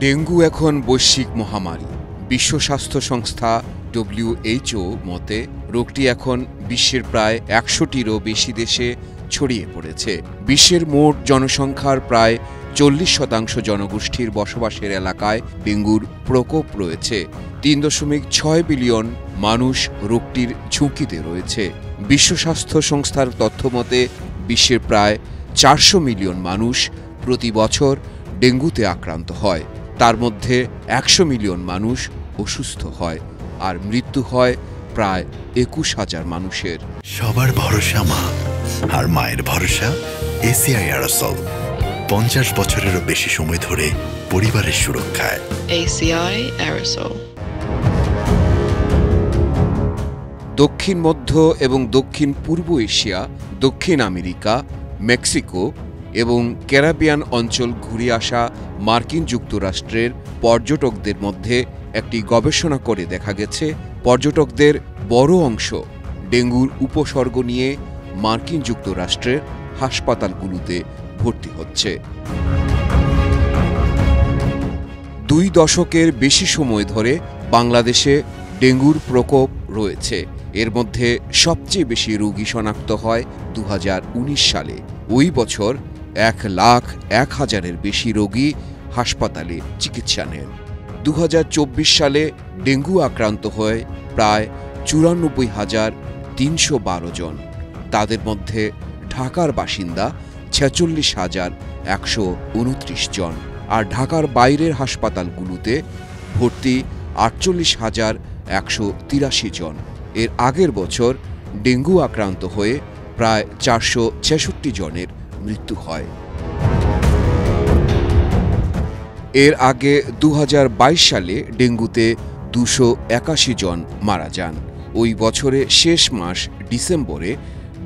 Dengue এখন বৈশ্বিক মহামারী। বিশ্ব স্বাস্থ্য সংস্থা WHO মতে রোগটি এখন বিশ্বের প্রায় ১০০টিরও বেশি দেশে ছড়িয়ে পড়েছে। বিশ্বের মোট জনসংখ্যার প্রায় ৪০% জনগোষ্ঠীর বসবাসের এলাকায় ডেঙ্গুর প্রকোপ রয়েছে। ৩.৬ বিলিয়ন মানুষ রোগটির ঝুঁকিতে রয়েছে। বিশ্ব স্বাস্থ্য সংস্থার তথ্যমতে বিশ্বের প্রায় ৪০০ মিলিয়ন মানুষ প্রতি বছর ডেঙ্গুতে আক্রান্ত হয়। তার মধ্যে ১০০ মিলিয়ন মানুষ অসুস্থ হয় আর মৃত্যু হয় প্রায় ২১,০০০ মানুষের। সবার ভরসা মা, আর মায়ের ভরসা এসিআই অ্যারোসল। ৫০ বছরেরও বেশি সময় ধরে পরিবারের সুরক্ষায়। ACI aerosol. দক্ষিণ মধ্য এবং দক্ষিণ পূর্ব এশিয়া, দক্ষিণ আমেরিকা, মেক্সিকো এবং ক্যারিবিয়ান অঞ্চল ঘুরে আসা মার্কিন যুক্তরাষ্ট্রের পর্যটকদের মধ্যে একটি গবেষণা করে দেখা গেছে, পর্যটকদের বড় অংশ ডেঙ্গুর উপসর্গ নিয়ে মার্কিন যুক্তরাষ্ট্রের হাসপাতালগুলোতে ভর্তি হচ্ছে। ২ দশকের বেশি সময় ধরে বাংলাদেশে ডেঙ্গুর প্রকোপ রয়েছে। এর মধ্যে সবচেয়ে বেশি রোগী শনাক্ত হয় ২০১৯ সালে। ওই বছর ১,০১,০০০-এর বেশি রোগী হাসপাতালে চিকিৎসা নেন। ২০২৪ সালে ডেঙ্গু আক্রান্ত হয় প্রায় ৯৪,৩১২ জন। তাদের মধ্যে ঢাকার বাসিন্দা ৪৬,১২৯ জন, আর ঢাকার বাইরের হাসপাতালগুলোতে ভর্তি ৪৮,১৮৩ জন। এর আগের বছর ডেঙ্গু আক্রান্ত হয়ে প্রায় ৪৬৬ জনের মৃত্যু হয়। এর আগে ২০২২ সালে ডেঙ্গুতে ২৮১ জন মারা যান। ওই বছরে শেষ মাস ডিসেম্বরে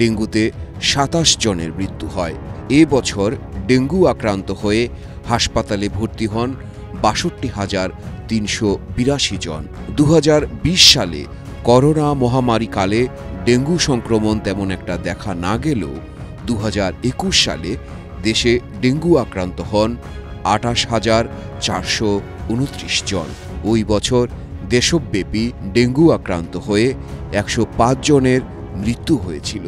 ডেঙ্গুতে ২৭ জনের মৃত্যু হয়। এ বছর ডেঙ্গু আক্রান্ত হয়ে হাসপাতালে ভর্তি হন ৬২,৩৮২ জন। ২০২০ সালে করোনা মহামারীকালে ডেঙ্গু সংক্রমণ তেমন একটা দেখা না গেলেও ২০২১ সালে দেশে ডেঙ্গু আক্রান্ত হন ২৮,৪২৯ জন। ওই বছর দেশব্যাপী ডেঙ্গু আক্রান্ত হয়ে ১০৫ জনের মৃত্যু হয়েছিল।